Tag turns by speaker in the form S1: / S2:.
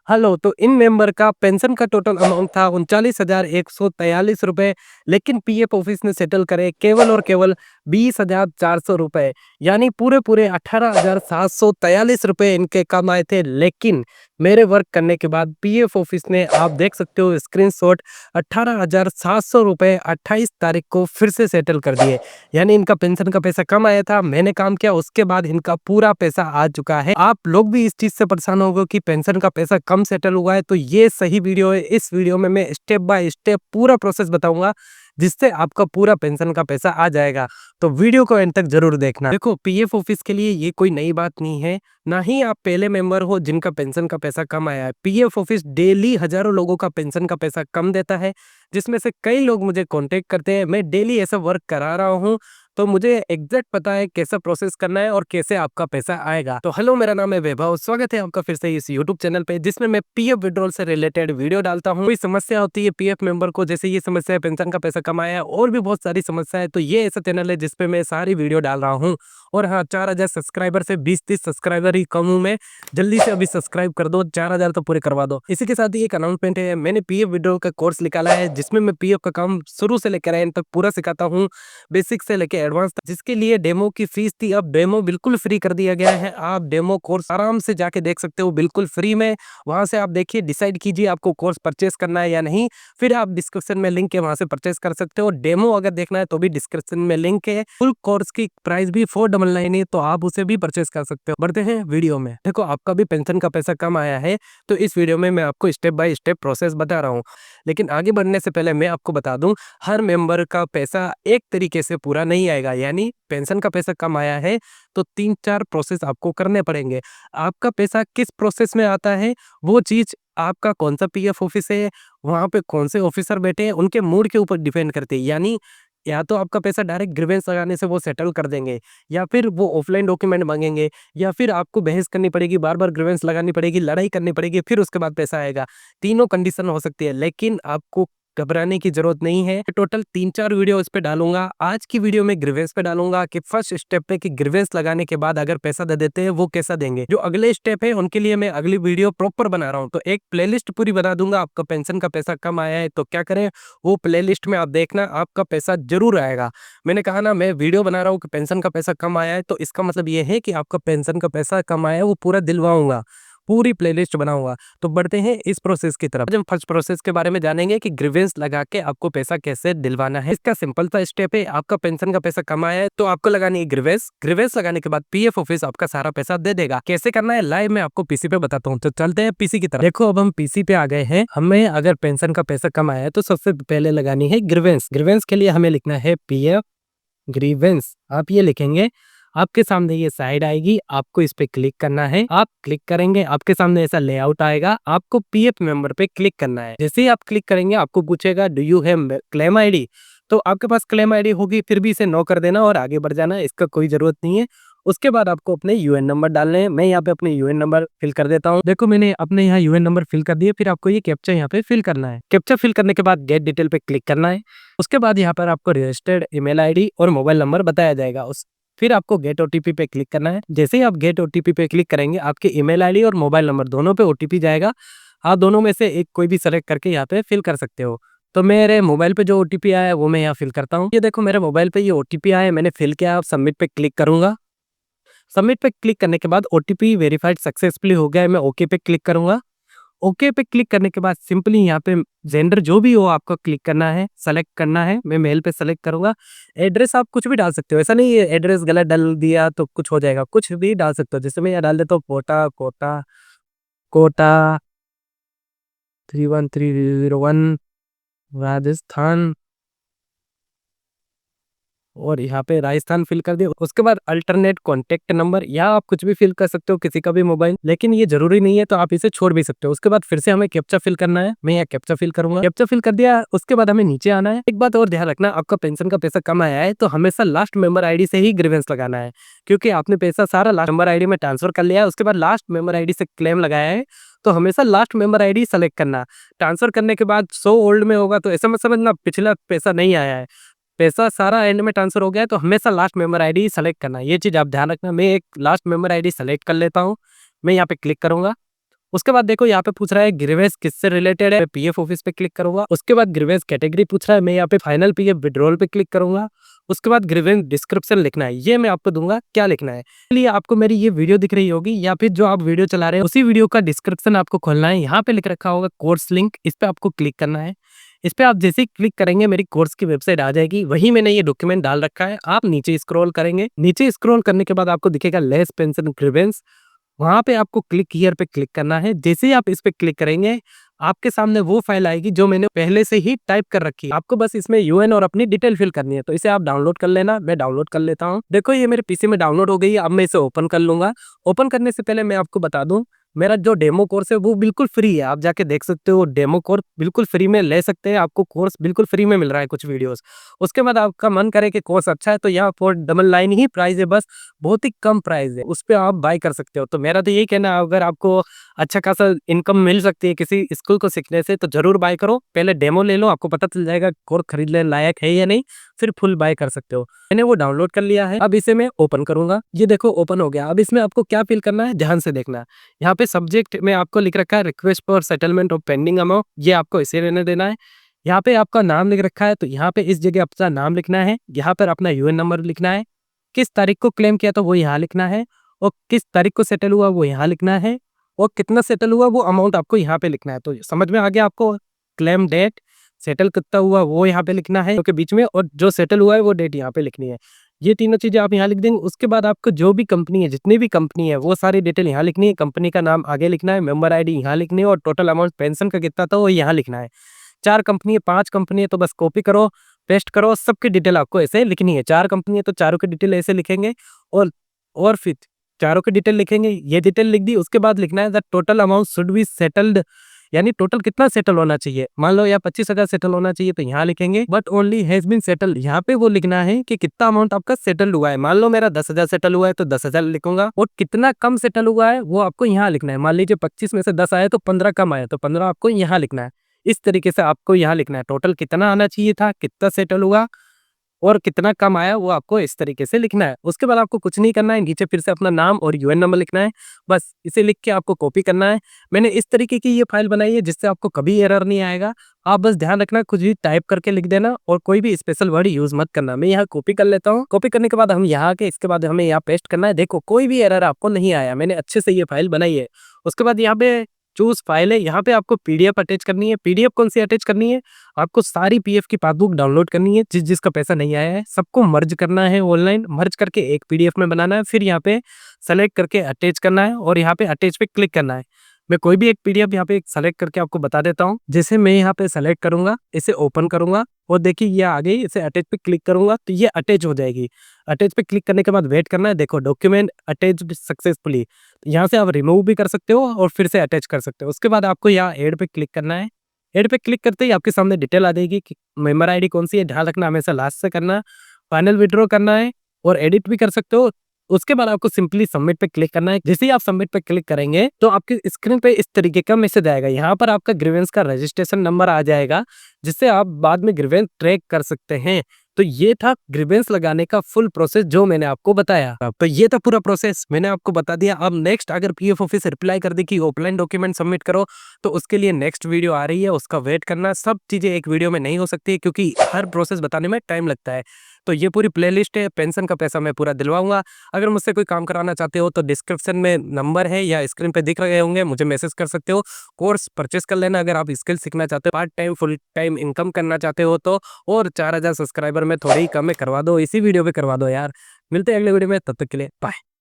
S1: Hello, तो इन member का pension का टोटल अमाउंट था 39,143 रुपए, लेकिन पीएफ ऑफिस ने सेटल करे केवल और केवल 20,400 रुपए, यानी पूरे-पूरे 18,743 रुपए इनके कम आए थे। लेकिन मेरे वर्क करने के बाद पीएफ ऑफिस ने, आप देख सकते हो स्क्रीनशॉट, 18,700 रुपए 28 तारीख को फिर से सेटल कर दिए। यानी इनका पेंशन का पैसा कम आया था, मैंने काम किया, उसके बाद इनका पूरा पैसा आ चुका है। आप लोग भी इस चीज़ से परेशान होगे कि पेंशन का पैसा कम सेटल हुआ है, तो ये सही वीडियो है। इस वीडियो में मैं स्टेप बाय स्टेप पूरा प्रोसेस बताऊँगा, जिससे आपका पूरा पेंशन का पैसा आ जाएगा। तो वीडियो को एंड तक ज़रूर देखना। देखो, पीएफ ऑफिस के लिए ये कोई नई बात नहीं है, ना ही आप पहले मेंबर हो जिनका पेंशन का पैसा कम आया है। पीएफ ऑफिस डेली हज़ारों लोगों का पेंशन का पैसा कम देता है, जिसमें से कई लोग मुझे कॉन्टैक्ट करते हैं। मैं डेली ऐसा वर्क करा रहा हूँ, तो मुझे एग्जैक्ट पता है कैसा प्रोसेस करना है और कैसे आपका पैसा आएगा। तो हेलो, मेरा नाम है वैभव, स्वागत है आपका फिर से इस यूट्यूब चैनल पे, जिसमें मैं पीएफ विड्रॉल से रिलेटेड वीडियो डालता हूँ। कोई समस्या होती है पीएफ मेंबर को, जैसे ये समस्या है पेंशन का पैसा कम आया है, और भी बहुत सारी समस्या है, तो ये ऐसा चैनल है जिसपे मैं सारी वीडियो डाल रहा हूँ। और हाँ, 4,000 सब्सक्राइबर से 20-30 सब्सक्राइबर ही कम हूँ मैं। जल्दी से अभी सब्सक्राइब कर दो, 4,000 तो पूरे करवा दो। इसी के साथ ही एक अनाउंसमेंट है, मैंने पीएफ विड्रॉल का कोर्स निकाला है, जिसमें मैं पीएफ का काम शुरू से लेकर एंड तक पूरा सिखाता हूँ, बेसिक से लेके एडवांस तक। जिसके लिए डेमो की फीस थी, अब डेमो बिल्कुल फ्री कर दिया गया है। आप डेमो कोर्स आराम से जाके देख सकते हो बिल्कुल फ्री में। वहां से आप देखिए, डिसाइड कीजिए आपको कोर्स परचेस करना है या नहीं, फिर आप डिस्क्रिप्शन में लिंक है, वहां से परचेस कर सकते हो। डेमो अगर देखना है तो भी डिस्क्रिप्शन में लिंक है। फुल कोर्स की प्राइस भी 499 है, तो आप उसे भी परचेस कर सकते हो। बढ़ते हैं वीडियो में। देखो, आपका भी पेंशन का पैसा कम आया है, तो इस वीडियो में मैं आपको स्टेप बाय स्टेप प्रोसेस बता रहा हूँ। लेकिन आगे बढ़ने से पहले मैं आपको बता दूं, हर मेंबर का पैसा एक तरीके से पूरा नहीं आएगा। यानी पेंशन का पैसा कम आया है, तो 3-4 प्रोसेस आपको करने पड़ेंगे। आपका पैसा किस प्रोसेस में आता है, वो चीज़ आपका कौन सा पीएफ ऑफिस है, वहाँ पे कौन से ऑफिसर बैठे हैं, उनके मूड के ऊपर डिपेंड करती है। यानी या तो आपका पैसा डायरेक्ट ग्रीवेंस लगाने से वो सेटल कर देंगे, या फिर वो ऑफलाइन डॉक्यूमेंट मांगेंगे, या फिर आपको बहस करनी पड़ेगी, बार-बार ग्रीवेंस लगानी पड़ेगी, लड़ाई करनी पड़ेगी, फिर उसके बाद पैसा आएगा। तीनों कंडीशन हो सकती है, लेकिन आपको घबराने की जरूरत नहीं है। टोटल 3-4 वीडियो इस पे डालूंगा। आज की वीडियो में ग्रीवेंस पे डालूंगा कि फर्स्ट स्टेप पे कि ग्रीवेंस लगाने के बाद अगर पैसा दे देते हैं वो कैसा देंगे। जो अगले स्टेप है उनके लिए मैं अगली वीडियो प्रॉपर बना रहा हूँ, तो एक प्लेलिस्ट पूरी बना दूंगा। आपका पेंशन का पैसा कम आया है तो क्या करें, वो प्लेलिस्ट में आप देखना, आपका पैसा जरूर आएगा। मैंने कहा ना, मैं वीडियो बना रहा हूँ कि पेंशन का पैसा कम आया है, तो इसका मतलब ये है कि आपका पेंशन का पैसा कम आया है, वो पूरा दिलवाऊंगा, पूरी प्लेलिस्ट बनाऊंगा। तो बढ़ते हैं इस प्रोसेस की तरफ। आज हम फर्स्ट प्रोसेस के बारे में जानेंगे कि ग्रीवेंस लगा के आपको पैसा कैसे दिलवाना है। इसका सिंपल सा स्टेप है, आपका पेंशन का पैसा कम आया है तो आपको लगानी है ग्रीवेंस। ग्रीवेंस लगाने के बाद पीएफ ऑफिस आपका सारा पैसा दे देगा। कैसे करना है लाइव मैं आपको पीसी पे बताता हूँ। तो चलते हैं पीसी की तरफ। देखो, अब हम पीसी पे आ गए हैं। हमें अगर पेंशन का पैसा कम आया है तो सबसे पहले लगानी है ग्रीवेंस। ग्रीवेंस के लिए हमें लिखना है पीएफ ग्रीवेंस। आप ये लिखेंगे, आपके सामने ये साइड आएगी, आपको इस पे क्लिक करना है। आप क्लिक करेंगे, आपके सामने ऐसा लेआउट आएगा, आपको पीएफ मेंबर पे क्लिक करना है। जैसे ही आप क्लिक करेंगे आपको पूछेगा do you have claim ID, तो आपके पास क्लेम आईडी होगी, फिर भी इसे नो कर देना और आगे बढ़ जाना, इसका कोई जरूरत नहीं है। उसके बाद आपको अपने यूएन नंबर डालने हैं। मैं यहाँ पे अपने यूएन नंबर फिल कर देता हूँ। देखो, मैंने अपने यहाँ यूएन नंबर फिल कर दिए। फिर आपको ये कैप्चा यहाँ पे फिल करना है। कैप्चा फिल करने के बाद गेट डिटेल पे क्लिक करना है। उसके बाद यहाँ पर आपको रजिस्टर्ड ईमेल आईडी और मोबाइल नंबर बताया जाएगा। उस फिर आपको गेट ओटीपी पे क्लिक करना है। जैसे ही आप गेट ओटीपी पे क्लिक करेंगे, आपके ईमेल आईडी और मोबाइल नंबर दोनों पे ओटीपी जाएगा। आप दोनों में से एक कोई भी सेलेक्ट करके यहाँ पे फिल कर सकते हो। तो मेरे मोबाइल पे जो ओटीपी आया है वो मैं यहाँ फिल करता हूँ। ये देखो, मेरे मोबाइल पे ये ओटीपी आया है, मैंने फिल किया। आप सबमिट पे क्लिक करूंगा। सबमिट पे क्लिक करने के बाद ओटीपी वेरीफाइड सक्सेसफुली हो गया है, मैं ओके पे क्लिक करूंगा। ओके पे क्लिक करने के बाद सिंपली यहाँ पे जेंडर जो भी हो आपको क्लिक करना है, सेलेक्ट करना है। मैं मेल पे सेलेक्ट करूंगा। एड्रेस आप कुछ भी डाल सकते हो, ऐसा नहीं है एड्रेस गलत डाल दिया तो कुछ हो जाएगा, कुछ भी डाल सकते हो। जैसे मैं यहाँ डाल देता हूँ कोटा कोटा कोटा 31301 राजस्थान, और यहाँ पे राजस्थान फिल कर दिया। उसके बाद अल्टरनेट कॉन्टेक्ट नंबर, या आप कुछ भी फिल कर सकते हो, किसी का भी मोबाइल, लेकिन ये जरूरी नहीं है, तो आप इसे छोड़ भी सकते हो। उसके बाद फिर से हमें कैप्चा फिल करना है। मैं यहाँ कैप्चा फिल करूंगा। कैप्चा फिल कर दिया, उसके बाद हमें नीचे आना है। एक बात और ध्यान रखना, आपका पेंशन का पैसा कम आया है तो हमेशा लास्ट मेंबर आईडी से ही ग्रीवेंस लगाना है, क्योंकि आपने पैसा सारा लास्ट मेंबर आईडी में ट्रांसफर कर लिया है। उसके बाद लास्ट मेंबर आईडी से क्लेम लगाया है, तो हमेशा लास्ट मेंबर आईडी सेलेक्ट करना। ट्रांसफर करने के बाद 100 ओल्ड में होगा, तो ऐसा मत समझना पिछला पैसा नहीं आया है, पैसा सारा एंड में ट्रांसफर हो गया है, तो हमेशा लास्ट मेंबर आईडी सेलेक्ट करना है। ये चीज़ आप ध्यान रखना। मैं एक लास्ट मेंबर आईडी सेलेक्ट कर लेता हूँ। मैं यहाँ पे क्लिक करूंगा। उसके बाद देखो यहाँ पे पूछ रहा है ग्रीवेंस किससे रिलेटेड है, पीएफ ऑफिस पे क्लिक करूंगा। उसके बाद ग्रीवेंस कैटेगरी पूछ रहा है, मैं यहाँ पे फाइनल पीएफ विड्रॉल पे क्लिक करूंगा। उसके बाद ग्रीवेंस डिस्क्रिप्शन लिखना है, ये मैं आपको दूंगा क्या लिखना है। इसलिए आपको मेरी ये वीडियो दिख रही होगी या फिर जो आप वीडियो चला रहे हैं उसी वीडियो का डिस्क्रिप्शन आपको खोलना है। यहाँ पे लिख रखा होगा कोर्स लिंक, इस पे आपको क्लिक करना है। इस पे आप जैसे ही क्लिक करेंगे मेरी कोर्स की वेबसाइट आ जाएगी, वही मैंने ये डॉक्यूमेंट डाल रखा है। आप नीचे स्क्रॉल करेंगे, नीचे स्क्रॉल करने के बाद आपको दिखेगा लेस पेंशन ग्रीवेंस, वहां पे आपको क्लिक हियर पे क्लिक करना है। जैसे ही आप इस पे क्लिक करेंगे आपके सामने वो फाइल आएगी जो मैंने पहले से ही टाइप कर रखी है। आपको बस इसमें यूएन और अपनी डिटेल फिल करनी है, तो इसे आप डाउनलोड कर लेना। मैं डाउनलोड कर लेता हूँ। देखो ये मेरे पीसी में डाउनलोड हो गई है। अब मैं इसे ओपन कर लूंगा। ओपन करने से पहले मैं आपको बता दूं, मेरा जो डेमो कोर्स है वो बिल्कुल फ्री है। आप जाके देख सकते हो, डेमो कोर्स बिल्कुल फ्री में ले सकते हैं। आपको कोर्स बिल्कुल फ्री में मिल रहा है कुछ वीडियोस। उसके बाद आपका मन करे कि कोर्स अच्छा है तो यहाँ 499 ही प्राइस है, बस बहुत ही कम प्राइस है, उस पर आप बाय कर सकते हो। तो मेरा तो यही कहना है, अगर आपको अच्छा खासा इनकम मिल सकती है किसी स्किल को सीखने से तो जरूर बाय करो। पहले डेमो ले लो, आपको पता चल जाएगा कोर्स खरीदने लायक है या नहीं, फिर फुल बाय कर सकते हो। मैंने वो डाउनलोड कर लिया है। अब इसे मैं ओपन करूंगा। ये देखो ओपन हो गया। अब इसमें आपको क्या फिल करना है, ध्यान से देखना। यहाँ पे सब्जेक्ट में आपको लिख रखा है request for settlement of pending amount, ये आपको इसे रहने देना है। यहाँ पे आपका नाम लिख रखा है तो यहाँ पे इस जगह अपना नाम लिखना है। यहाँ पर अपना यूएन नंबर लिखना है। किस तारीख को क्लेम किया तो वो यहाँ लिखना है, और किस तारीख को सेटल हुआ वो यहाँ लिखना है, और कितना सेटल हुआ वो अमाउंट आपको यहाँ पे लिखना है। तो समझ में आ गया आपको। क्लेम डेट, सेटल कितना हुआ वो यहाँ पे लिखना है के बीच में, और जो सेटल हुआ है वो डेट यहाँ पे लिखनी है। ये तीनों चीजें आप यहाँ लिख देंगे। उसके बाद आपको जो भी कंपनी है, जितनी भी कंपनी है, वो सारी डिटेल यहाँ लिखनी है। कंपनी का नाम आगे लिखना है, मेंबर आईडी यहाँ लिखनी है, और टोटल अमाउंट पेंशन का कितना था वो यहाँ लिखना है। 4 कंपनी है, 5 कंपनी है तो बस कॉपी करो, पेस्ट करो, सबकी डिटेल आपको ऐसे लिखनी है। 4 कंपनी है तो चारों की डिटेल ऐसे लिखेंगे, और फिर चारों की डिटेल लिखेंगे। ये डिटेल लिख दी। उसके बाद लिखना है the total amount should be settled, यानी टोटल कितना सेटल होना चाहिए। मान लो यहाँ 25,000 सेटल होना चाहिए तो यहाँ लिखेंगे but only has been settled. यहाँ पे वो लिखना है कि कितना अमाउंट आपका सेटल्ड हुआ है। मान लो मेरा 10,000 सेटल हुआ है तो 10,000 लिखूंगा, और कितना कम सेटल हुआ है वो आपको यहाँ लिखना है। मान लीजिए 25 में से 10 आए तो 15 कम आया तो 15 आपको यहाँ लिखना है। इस तरीके से आपको यहाँ लिखना है। टोटल कितना आना चाहिए था, कितना सेटल हुआ और कितना कम आया, वो आपको इस तरीके से लिखना है। उसके बाद आपको कुछ नहीं करना है, नीचे फिर से अपना नाम और यूएन नंबर लिखना है। बस इसे लिख के आपको कॉपी करना है। मैंने इस तरीके की ये फाइल बनाई है जिससे आपको कभी एरर नहीं आएगा। आप बस ध्यान रखना, कुछ भी टाइप करके लिख देना और कोई भी स्पेशल वर्ड यूज मत करना। मैं यहाँ कॉपी कर लेता हूँ। कॉपी करने के बाद हम यहाँ के, इसके बाद हमें यहाँ पेस्ट करना है। देखो कोई भी एरर आपको नहीं आया, मैंने अच्छे से ये फाइल बनाई है। उसके बाद यहाँ पे चूज फाइल है, यहाँ पे आपको पीडीएफ अटैच करनी है। पीडीएफ कौन सी अटैच करनी है, आपको सारी पीएफ की पासबुक डाउनलोड करनी है। जिसका पैसा नहीं आया है सबको मर्ज करना है, ऑनलाइन मर्ज करके एक पीडीएफ में बनाना है। फिर यहाँ पे सेलेक्ट करके अटैच करना है और यहाँ पे अटैच पे क्लिक करना है। मैं कोई भी एक पीडीएफ यहाँ पे सेलेक्ट करके आपको बता देता हूँ। जैसे मैं यहाँ पे सेलेक्ट करूंगा, इसे ओपन करूंगा और देखिए ये आ गई। इसे अटैच पे क्लिक करूंगा तो ये अटैच हो जाएगी। अटैच पे क्लिक करने के बाद वेट करना है। देखो डॉक्यूमेंट अटैच्ड सक्सेसफुली। यहाँ से आप रिमूव भी कर सकते हो और फिर से अटैच कर सकते हो। उसके बाद आपको यहाँ ऐड पे क्लिक करना है। ऐड पे क्लिक करते ही आपके सामने डिटेल आ जाएगी कि मेंबर आईडी कौन सी है। ध्यान रखना हमेशा लास्ट से करना है। फाइनल विड्रॉ करना है और एडिट भी कर सकते हो। उसके बाद आपको सिंपली सबमिट पे क्लिक करना है। जैसे ही आप सबमिट पे क्लिक करेंगे तो आपकी स्क्रीन पे इस तरीके का मैसेज आएगा। यहाँ पर आपका ग्रीवेंस का रजिस्ट्रेशन नंबर आ जाएगा, जिससे आप बाद में ग्रीवेंस ट्रैक कर सकते हैं। तो ये था ग्रीवेंस लगाने का फुल प्रोसेस जो मैंने आपको बताया। तो ये था पूरा प्रोसेस, मैंने आपको बता दिया। अब नेक्स्ट अगर पीएफ ऑफिस रिप्लाई कर दे कि ऑफलाइन डॉक्यूमेंट सबमिट करो, तो उसके लिए नेक्स्ट वीडियो आ रही है, उसका वेट करना। सब चीजें एक वीडियो में नहीं हो सकती क्योंकि हर प्रोसेस बताने में टाइम लगता है। तो ये पूरी प्लेलिस्ट है, पेंशन का पैसा मैं पूरा दिलवाऊंगा। अगर मुझसे कोई काम कराना चाहते हो तो डिस्क्रिप्शन में नंबर है या स्क्रीन पे दिख रहे होंगे, मुझे मैसेज कर सकते हो। कोर्स परचेस कर लेना अगर आप स्किल सीखना चाहते हो, part time full time income करना चाहते हो तो। और 4,000 सब्सक्राइबर में थोड़ी ही कम में करवा दो, इसी वीडियो पे करवा दो यार। मिलते हैं अगले वीडियो में, तब तक के लिए बाय।